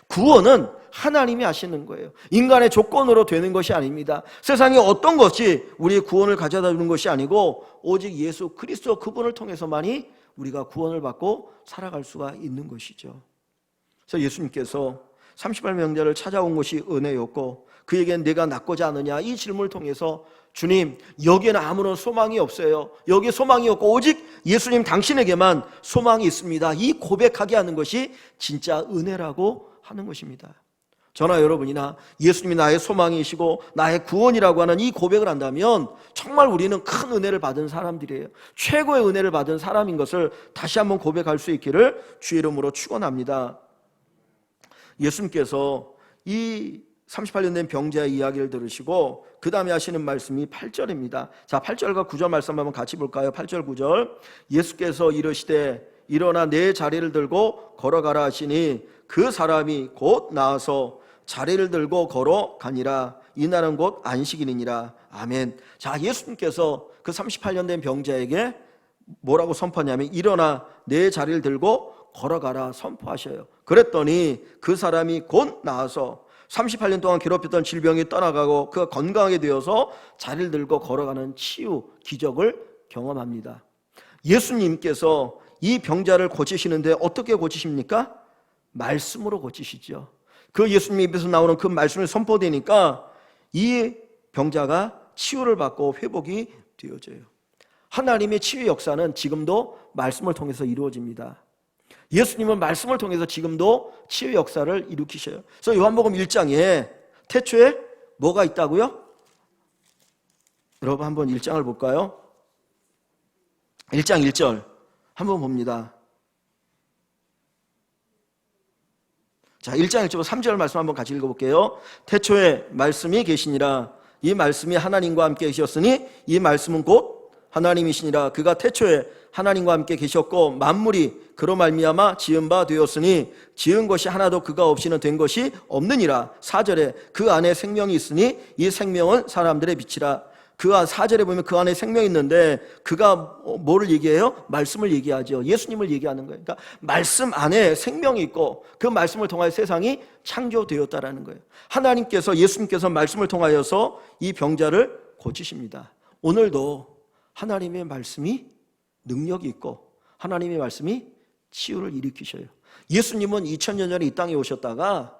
구원은 하나님이 하시는 거예요. 인간의 조건으로 되는 것이 아닙니다. 세상에 어떤 것이 우리의 구원을 가져다 주는 것이 아니고 오직 예수 그리스도 그분을 통해서만이 우리가 구원을 받고 살아갈 수가 있는 것이죠. 그래서 예수님께서 38명자를 찾아온 것이 은혜였고 그에겐 내가 낫고자 하느냐 이 질문을 통해서 주님, 여기에는 아무런 소망이 없어요. 여기에 소망이 없고 오직 예수님 당신에게만 소망이 있습니다. 이 고백하게 하는 것이 진짜 은혜라고 하는 것입니다. 저나 여러분이나 예수님이 나의 소망이시고 나의 구원이라고 하는 이 고백을 한다면 정말 우리는 큰 은혜를 받은 사람들이에요. 최고의 은혜를 받은 사람인 것을 다시 한번 고백할 수 있기를 주의 이름으로 축원합니다. 예수님께서 이 38년 된 병자의 이야기를 들으시고 그 다음에 하시는 말씀이 8절입니다. 자, 8절과 9절 말씀 한번 같이 볼까요? 8절 9절. 예수께서 이르시되 일어나 내 자리를 들고 걸어가라 하시니 그 사람이 곧 나와서 자리를 들고 걸어가니라. 이날은 곧 안식일이니라. 아멘. 자, 예수님께서 그 38년 된 병자에게 뭐라고 선포하냐면 일어나 내 자리를 들고 걸어가라 선포하셔요. 그랬더니 그 사람이 곧 나아서 38년 동안 괴롭혔던 질병이 떠나가고 그가 건강하게 되어서 자리를 들고 걸어가는 치유 기적을 경험합니다. 예수님께서 이 병자를 고치시는데 어떻게 고치십니까? 말씀으로 고치시죠. 그 예수님 입에서 나오는 그 말씀이 선포되니까 이 병자가 치유를 받고 회복이 되어져요. 하나님의 치유 역사는 지금도 말씀을 통해서 이루어집니다. 예수님은 말씀을 통해서 지금도 치유 역사를 일으키셔요. 그래서 요한복음 1장에 태초에 뭐가 있다고요? 여러분 한번 1장을 볼까요? 1장 1절 한번 봅니다. 자, 1장 1절 3절 말씀 한번 같이 읽어볼게요. 태초에 말씀이 계시니라. 이 말씀이 하나님과 함께 계셨으니 이 말씀은 곧 하나님이시니라. 그가 태초에 하나님과 함께 계셨고 만물이 그로 말미암아 지은 바 되었으니 지은 것이 하나도 그가 없이는 된 것이 없느니라. 4절에 그 안에 생명이 있으니 이 생명은 사람들의 빛이라. 그 4절에 보면 그 안에 생명이 있는데 그가 뭐를 얘기해요? 말씀을 얘기하죠. 예수님을 얘기하는 거예요. 그러니까 말씀 안에 생명이 있고 그 말씀을 통하여 세상이 창조되었다라는 거예요. 하나님께서 예수님께서 말씀을 통하여서 이 병자를 고치십니다. 오늘도 하나님의 말씀이 능력이 있고 하나님의 말씀이 치유를 일으키셔요. 예수님은 2000년 전에 이 땅에 오셨다가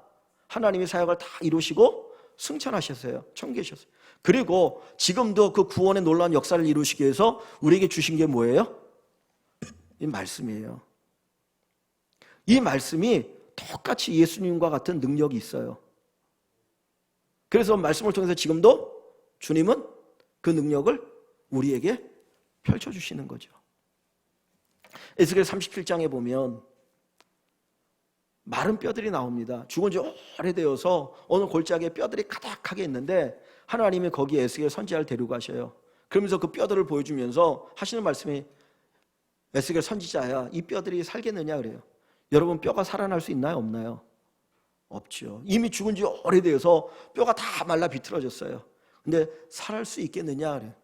하나님의 사역을 다 이루시고 승천하셨어요. 천계셨어요. 그리고 지금도 그 구원의 놀라운 역사를 이루시기 위해서 우리에게 주신 게 뭐예요? 이 말씀이에요. 이 말씀이 똑같이 예수님과 같은 능력이 있어요. 그래서 말씀을 통해서 지금도 주님은 그 능력을 우리에게 펼쳐주시는 거죠. 에스겔 37장에 보면 마른 뼈들이 나옵니다. 죽은 지 오래되어서 어느 골짜기에 뼈들이 가득하게 있는데 하나님이 거기에 에스겔 선지자를 데리고 가셔요. 그러면서 그 뼈들을 보여주면서 하시는 말씀이 에스겔 선지자야, 이 뼈들이 살겠느냐 그래요. 여러분 뼈가 살아날 수 있나요? 없나요? 없죠. 이미 죽은 지 오래되어서 뼈가 다 말라 비틀어졌어요. 근데 살할 수 있겠느냐 그래요.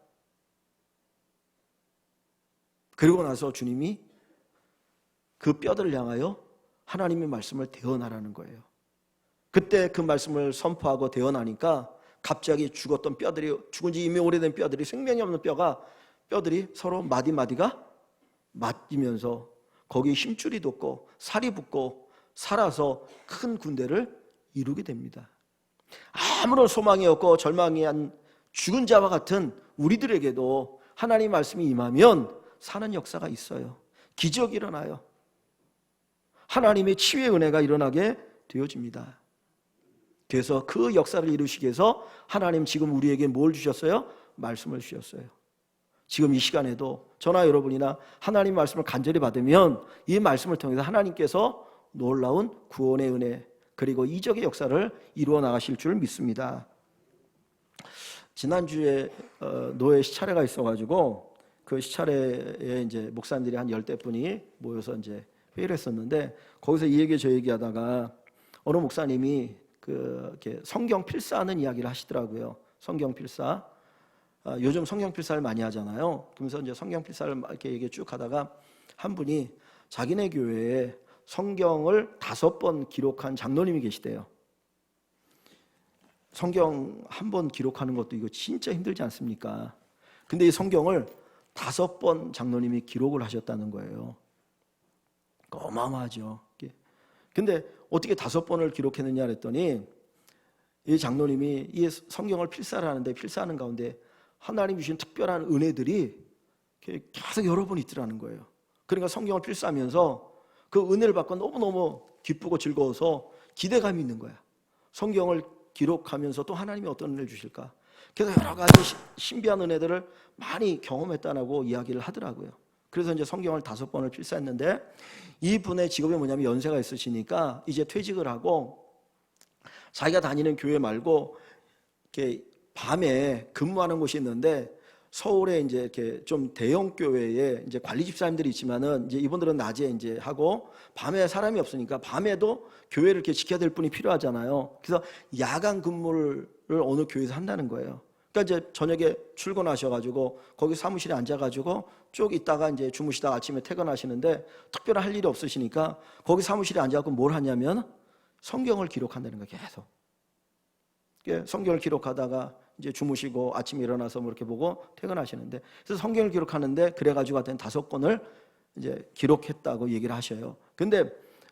그리고 나서 주님이 그 뼈들을 향하여 하나님의 말씀을 대언하라는 거예요. 그때 그 말씀을 선포하고 대언하니까 갑자기 죽었던 뼈들이, 죽은 지 이미 오래된 뼈들이, 생명이 없는 뼈들이 서로 마디마디가 맞으면서 거기에 힘줄이 돋고 살이 붙고 살아서 큰 군대를 이루게 됩니다. 아무런 소망이 없고 절망이 한 죽은 자와 같은 우리들에게도 하나님의 말씀이 임하면 사는 역사가 있어요. 기적이 일어나요. 하나님의 치유의 은혜가 일어나게 되어집니다. 그래서 그 역사를 이루시기 위해서 하나님 지금 우리에게 뭘 주셨어요? 말씀을 주셨어요. 지금 이 시간에도 저나 여러분이나 하나님 말씀을 간절히 받으면 이 말씀을 통해서 하나님께서 놀라운 구원의 은혜 그리고 이적의 역사를 이루어 나가실 줄 믿습니다. 지난주에 노예 시차례가 있어가지고 그 시차례에 이제 목사님들이 한 10대 분이 모여서 이제 회의를 했었는데 거기서 이 얘기 저 얘기하다가 어느 목사님이 이렇게 성경 필사하는 이야기를 하시더라고요. 성경 필사. 요즘 성경 필사를 많이 하잖아요. 그러면서 이제 성경 필사를 이렇게 얘기 쭉 하다가 한 분이 자기네 교회에 성경을 5번 기록한 장로님이 계시대요. 성경 한 번 기록하는 것도 이거 진짜 힘들지 않습니까? 근데 이 성경을 5번 장로님이 기록을 하셨다는 거예요. 어마어마하죠. 근데 어떻게 5번을 기록했느냐 그랬더니 이 장로님이 이 성경을 필사를 하는데 필사하는 가운데 하나님 주신 특별한 은혜들이 계속 여러 번 있더라는 거예요. 그러니까 성경을 필사하면서 그 은혜를 받고 너무너무 기쁘고 즐거워서 기대감이 있는 거야. 성경을 기록하면서 또 하나님이 어떤 은혜를 주실까? 그래서 여러 가지 신비한 은혜들을 많이 경험했다고 이야기를 하더라고요. 그래서 이제 성경을 5번을 필사했는데 이분의 직업이 뭐냐면 연세가 있으시니까 이제 퇴직을 하고 자기가 다니는 교회 말고 이렇게 밤에 근무하는 곳이 있는데 서울에 이제 이렇게 좀 대형 교회에 이제 관리 집사님들이 있지만은 이제 이분들은 낮에 이제 하고 밤에 사람이 없으니까 밤에도 교회를 이렇게 지켜야 될 분이 필요하잖아요. 그래서 야간 근무를 어느 교회에서 한다는 거예요. 그러니까 이제 저녁에 출근하셔가지고 거기 사무실에 앉아가지고 쭉 있다가 이제 주무시다가 아침에 퇴근하시는데 특별한 할 일이 없으시니까 거기 사무실에 앉아갖고 뭘 하냐면 성경을 기록한다는 거예요. 계속 성경을 기록하다가 이제 주무시고 아침에 일어나서 뭐 이렇게 보고 퇴근하시는데, 그래서 성경을 기록하는데 그래가지고 하여튼 5권을 이제 기록했다고 얘기를 하셔요. 근데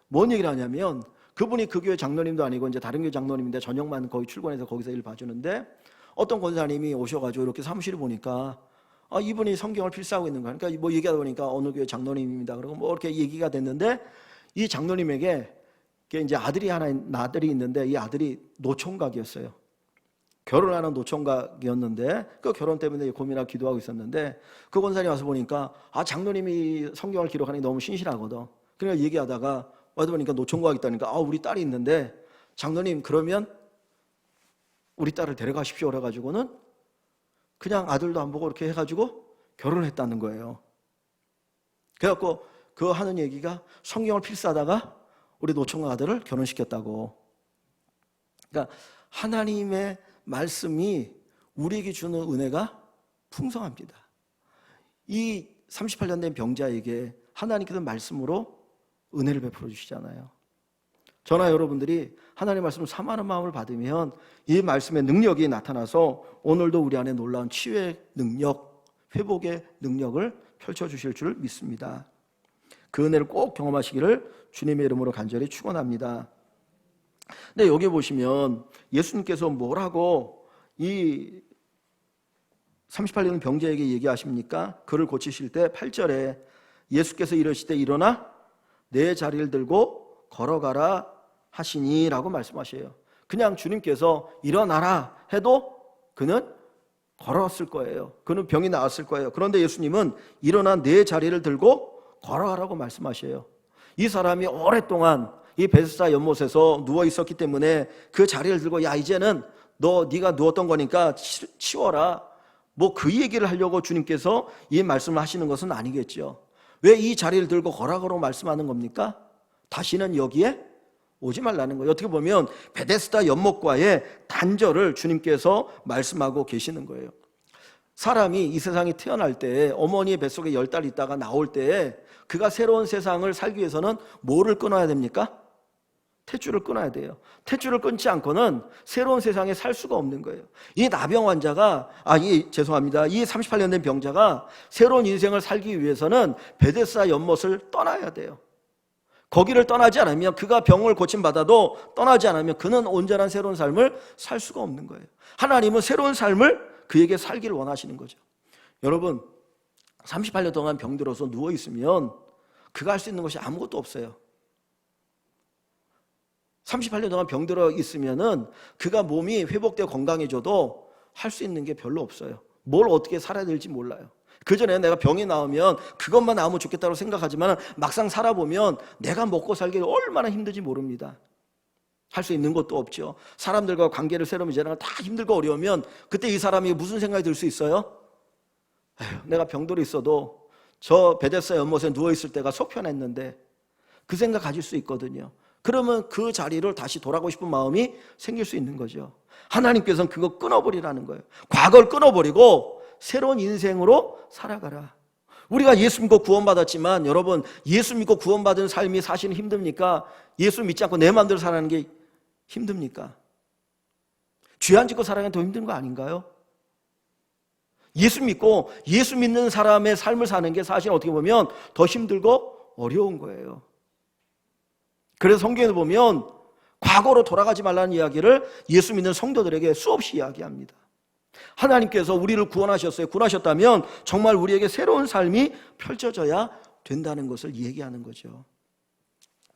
뭔 얘기를 하냐면 그분이 그 교회 장로님도 아니고 이제 다른 교회 장로님인데 저녁만 거기 출근해서 거기서 일 봐주는데 어떤 권사님이 오셔가지고 이렇게 사무실을 보니까 이분이 성경을 필사하고 있는 거야. 그러니까 뭐 얘기하다 보니까 어느 교회 장로님입니다. 그리고 뭐 이렇게 얘기가 됐는데 이 장로님에게 이제 아들이 있는데 이 아들이 노총각이었어요. 결혼하는 노총각이었는데 그 결혼 때문에 고민하고 기도하고 있었는데 그 권사님 와서 보니까 장로님이 성경을 기록하는 게 너무 신실하거든. 그러니까 얘기하다가 와서 보니까 노총각이 있다니까 우리 딸이 있는데 장로님 그러면 우리 딸을 데려가십시오 그래가지고는 그냥 아들도 안 보고 이렇게 해가지고 결혼을 했다는 거예요. 그래갖고 그 하는 얘기가 성경을 필사하다가 우리 노총각 아들을 결혼시켰다고. 그러니까 하나님의 말씀이 우리에게 주는 은혜가 풍성합니다. 이 38년 된 병자에게 하나님께서 말씀으로 은혜를 베풀어 주시잖아요. 저나 여러분들이 하나님의 말씀을 사모하는 마음을 받으면 이 말씀의 능력이 나타나서 오늘도 우리 안에 놀라운 치유의 능력, 회복의 능력을 펼쳐주실 줄 믿습니다. 그 은혜를 꼭 경험하시기를 주님의 이름으로 간절히 축원합니다. 근데 여기 보시면 예수님께서 뭐라고 이 38년 병자에게 얘기하십니까? 그를 고치실 때 8절에 예수께서 이르시되 일어나 내 자리를 들고 걸어가라 하시니 라고 말씀하셔요. 그냥 주님께서 일어나라 해도 그는 걸어왔을 거예요. 그는 병이 나았을 거예요. 그런데 예수님은 일어나 내 자리를 들고 걸어가라고 말씀하셔요. 이 사람이 오랫동안 이 베드스다 연못에서 누워 있었기 때문에 그 자리를 들고 이제는 네가 누웠던 거니까 치워라. 뭐 그 얘기를 하려고 주님께서 이 말씀을 하시는 것은 아니겠죠. 왜 이 자리를 들고 걸어가라고 말씀하는 겁니까? 다시는 여기에 오지 말라는 거예요. 어떻게 보면 베데스다 연못과의 단절을 주님께서 말씀하고 계시는 거예요. 사람이 이 세상에 태어날 때 어머니의 뱃속에 10달 있다가 나올 때 그가 새로운 세상을 살기 위해서는 뭐를 끊어야 됩니까? 탯줄을 끊어야 돼요. 탯줄을 끊지 않고는 새로운 세상에 살 수가 없는 거예요. 이 나병 환자가 이 38년 된 병자가 새로운 인생을 살기 위해서는 베데스다 연못을 떠나야 돼요. 거기를 떠나지 않으면 그가 병을 고침받아도 떠나지 않으면 그는 온전한 새로운 삶을 살 수가 없는 거예요. 하나님은 새로운 삶을 그에게 살기를 원하시는 거죠. 여러분 38년 동안 병들어서 누워있으면 그가 할 수 있는 것이 아무것도 없어요. 38년 동안 병들어 있으면은 그가 몸이 회복되어 건강해져도 할 수 있는 게 별로 없어요. 뭘 어떻게 살아야 될지 몰라요. 그전에 내가 병이 나오면 그것만 나오면 좋겠다고 생각하지만 막상 살아보면 내가 먹고 살기가 얼마나 힘든지 모릅니다. 할 수 있는 것도 없죠. 사람들과 관계를 새로 맺으려면 다 힘들고 어려우면 그때 이 사람이 무슨 생각이 들 수 있어요? 내가 병들어 있어도 저 베데스다 연못에 누워있을 때가 속 편했는데, 그 생각 가질 수 있거든요. 그러면 그 자리를 다시 돌아가고 싶은 마음이 생길 수 있는 거죠. 하나님께서는 그거 끊어버리라는 거예요. 과거를 끊어버리고 새로운 인생으로 살아가라. 우리가 예수 믿고 구원받았지만 여러분, 예수 믿고 구원받은 삶이 사실은 힘듭니까? 예수 믿지 않고 내 마음대로 살아가는 게 힘듭니까? 죄 안 짓고 살아가는 게 더 힘든 거 아닌가요? 예수 믿고 예수 믿는 사람의 삶을 사는 게 사실 어떻게 보면 더 힘들고 어려운 거예요. 그래서 성경에 보면 과거로 돌아가지 말라는 이야기를 예수 믿는 성도들에게 수없이 이야기합니다. 하나님께서 우리를 구원하셨어요. 구원하셨다면 정말 우리에게 새로운 삶이 펼쳐져야 된다는 것을 얘기하는 거죠.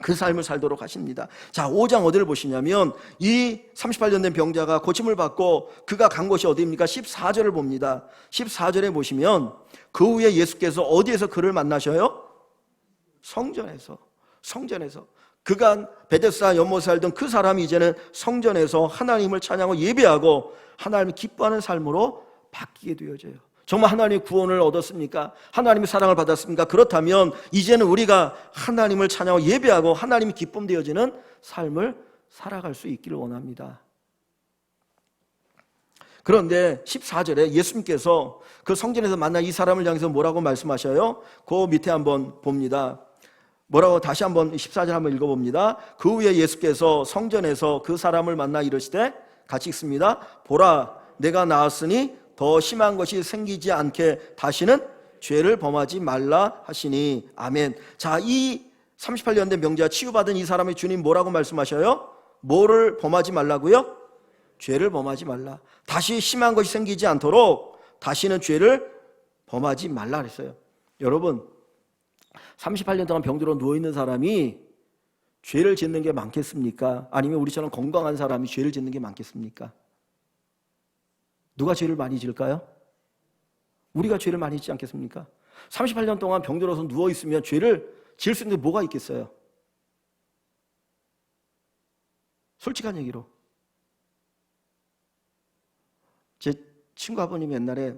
그 삶을 살도록 하십니다. 자, 5장 어디를 보시냐면 이 38년 된 병자가 고침을 받고 그가 간 곳이 어디입니까? 14절을 봅니다. 14절에 보시면 그 후에 예수께서 어디에서 그를 만나셔요? 성전에서. 그가 베데스다 연못에 살던 그 사람이 이제는 성전에서 하나님을 찬양하고 예배하고 하나님을 기뻐하는 삶으로 바뀌게 되어져요. 정말 하나님의 구원을 얻었습니까? 하나님의 사랑을 받았습니까? 그렇다면 이제는 우리가 하나님을 찬양하고 예배하고 하나님이 기쁨 되어지는 삶을 살아갈 수 있기를 원합니다. 그런데 14절에 예수님께서 그 성전에서 만난 이 사람을 향해서 뭐라고 말씀하셔요? 그 밑에 한번 봅니다. 뭐라고 다시 한번 14절 한번 읽어봅니다. 그 후에 예수께서 성전에서 그 사람을 만나 이르시되, 같이 읽습니다. 보라, 내가 나았으니 더 심한 것이 생기지 않게 다시는 죄를 범하지 말라 하시니. 아멘. 자, 이 38년 된 병자 치유받은 이 사람의 주님 뭐라고 말씀하셔요? 뭐를 범하지 말라고요? 죄를 범하지 말라. 다시 심한 것이 생기지 않도록 다시는 죄를 범하지 말라 그랬어요. 여러분, 38년 동안 병들어 누워있는 사람이 죄를 짓는 게 많겠습니까? 아니면 우리처럼 건강한 사람이 죄를 짓는 게 많겠습니까? 누가 죄를 많이 지을까요? 우리가 죄를 많이 짓지 않겠습니까? 38년 동안 병들어서 누워있으면 죄를 지을 수 있는 게 뭐가 있겠어요? 솔직한 얘기로, 제 친구 아버님이 옛날에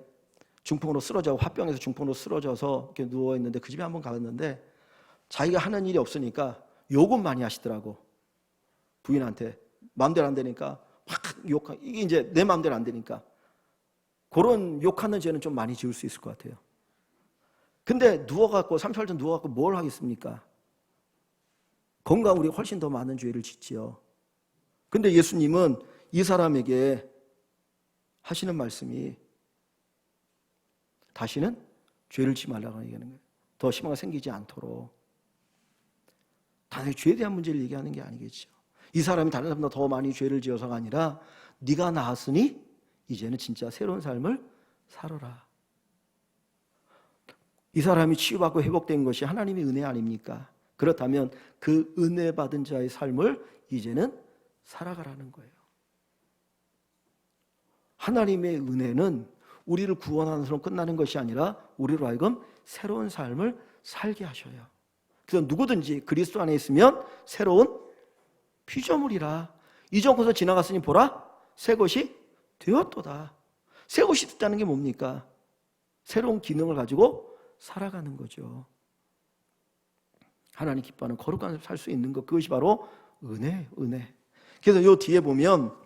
중풍으로 쓰러져, 화병에서 중풍으로 쓰러져서 이렇게 누워있는데 그 집에 한번 가봤는데 자기가 하는 일이 없으니까 욕은 많이 하시더라고. 부인한테 마음대로 안 되니까 확 욕하, 이게 이제 내 마음대로 안 되니까 그런 욕하는 죄는 좀 많이 지을 수 있을 것 같아요. 근데 누워갖고 38년 누워갖고 뭘 하겠습니까? 건강 우리 훨씬 더 많은 죄를 짓지요. 근데 예수님은 이 사람에게 하시는 말씀이 다시는 죄를 지지 말라고 얘기하는 거예요. 더 심한 거 생기지 않도록. 단순히 죄에 대한 문제를 얘기하는 게 아니겠죠. 이 사람이 다른 사람보다 더 많이 죄를 지어서가 아니라 네가 나았으니 이제는 진짜 새로운 삶을 살아라. 이 사람이 치유받고 회복된 것이 하나님의 은혜 아닙니까? 그렇다면 그 은혜 받은 자의 삶을 이제는 살아가라는 거예요. 하나님의 은혜는 우리를 구원하는 것으로 끝나는 것이 아니라 우리로 하여금 새로운 삶을 살게 하셔요. 그래서 누구든지 그리스도 안에 있으면 새로운 피조물이라. 이전 것을 지나갔으니 보라, 새 것이 되었도다. 새 것이 됐다는 게 뭡니까? 새로운 기능을 가지고 살아가는 거죠. 하나님 기뻐하는 거룩한 삶을 살 수 있는 것, 그것이 바로 은혜. 그래서 이 뒤에 보면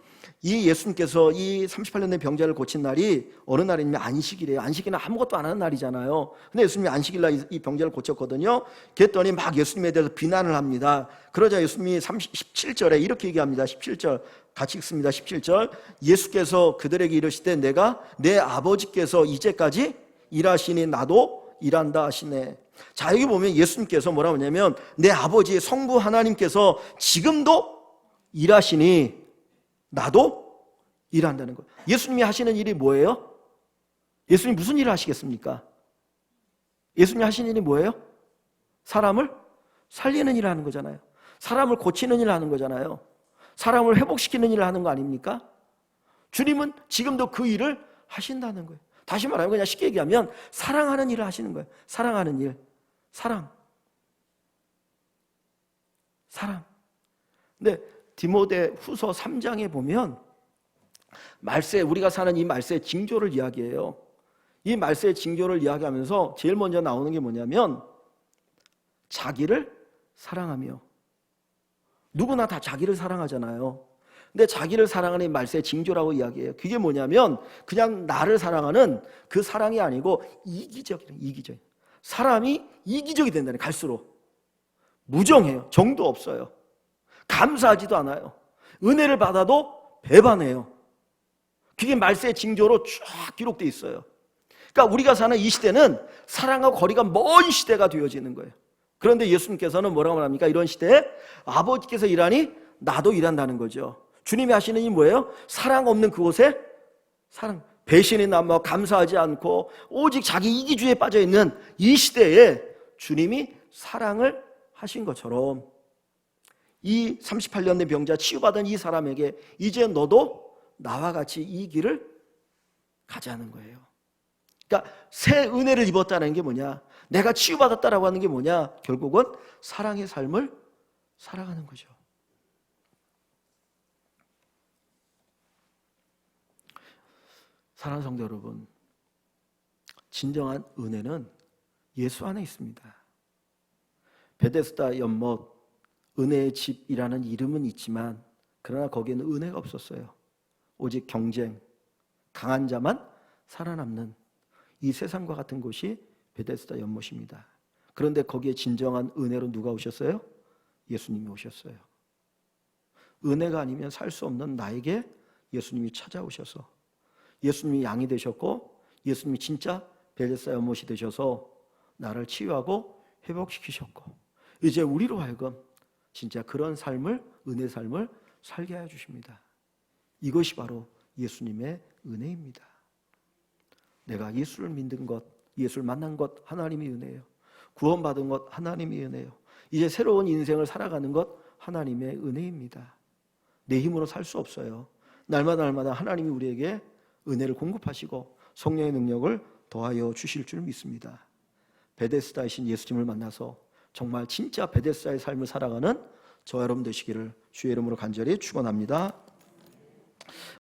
이 예수님께서 이 38년 된 병자를 고친 날이 어느 날이냐면 안식일이에요. 안식일은 아무것도 안 하는 날이잖아요. 근데 예수님이 안식일 날 이 병자를 고쳤거든요. 그랬더니 막 예수님에 대해서 비난을 합니다. 그러자 예수님이 17절에 이렇게 얘기합니다. 17절 같이 읽습니다. 17절 예수께서 그들에게 이르시되 내가 내 아버지께서 이제까지 일하시니 나도 일한다 하시네. 자, 여기 보면 예수님께서 뭐라고 하냐면 내 아버지 성부 하나님께서 지금도 일하시니 나도 일한다는 거예요. 예수님이 하시는 일이 뭐예요? 예수님이 무슨 일을 하시겠습니까? 예수님이 하시는 일이 뭐예요? 사람을 살리는 일을 하는 거잖아요. 사람을 고치는 일을 하는 거잖아요. 사람을 회복시키는 일을 하는 거 아닙니까? 주님은 지금도 그 일을 하신다는 거예요. 다시 말하면 그냥 쉽게 얘기하면 사랑하는 일을 하시는 거예요. 사랑하는 일. 사랑. 근데 디모데 후서 3장에 보면 말세, 우리가 사는 이 말세의 징조를 이야기해요. 이 말세의 징조를 이야기하면서 제일 먼저 나오는 게 뭐냐면 자기를 사랑하며. 누구나 다 자기를 사랑하잖아요. 근데 자기를 사랑하는 이 말세의 징조라고 이야기해요. 그게 뭐냐면 그냥 나를 사랑하는 그 사랑이 아니고 이기적이에요. 사람이 이기적이 된다는, 갈수록 무정해요. 정도 없어요. 감사하지도 않아요. 은혜를 받아도 배반해요. 그게 말세의 징조로 쫙 기록되어 있어요. 그러니까 우리가 사는 이 시대는 사랑하고 거리가 먼 시대가 되어지는 거예요. 그런데 예수님께서는 뭐라고 합니까? 이런 시대에 아버지께서 일하니 나도 일한다는 거죠. 주님이 하시는 일이 뭐예요? 사랑 없는 그곳에 사랑, 배신이나 뭐 감사하지 않고 오직 자기 이기주의에 빠져있는 이 시대에 주님이 사랑을 하신 것처럼 이 38년 된 병자 치유받은 이 사람에게 이제 너도 나와 같이 이 길을 가자는 거예요. 그러니까 새 은혜를 입었다는 게 뭐냐? 내가 치유받았다라고 하는 게 뭐냐? 결국은 사랑의 삶을 살아가는 거죠. 사랑하는 성도 여러분, 진정한 은혜는 예수 안에 있습니다. 베데스다 연못 은혜의 집이라는 이름은 있지만 그러나 거기에는 은혜가 없었어요. 오직 경쟁, 강한 자만 살아남는 이 세상과 같은 곳이 베데스다 연못입니다. 그런데 거기에 진정한 은혜로 누가 오셨어요? 예수님이 오셨어요. 은혜가 아니면 살 수 없는 나에게 예수님이 찾아오셔서 예수님이 양이 되셨고 예수님이 진짜 베데스다 연못이 되셔서 나를 치유하고 회복시키셨고 이제 우리로 하여금 진짜 그런 삶을, 은혜 삶을 살게 하여 주십니다. 이것이 바로 예수님의 은혜입니다. 내가 예수를 믿는 것, 예수를 만난 것 하나님의 은혜예요. 구원받은 것 하나님의 은혜예요. 이제 새로운 인생을 살아가는 것 하나님의 은혜입니다. 내 힘으로 살 수 없어요. 날마다 하나님이 우리에게 은혜를 공급하시고 성령의 능력을 더하여 주실 줄 믿습니다. 베데스다이신 예수님을 만나서 정말 진짜 베데스다의 삶을 살아가는 저와 여러분 되시기를 주의 이름으로 간절히 축원합니다.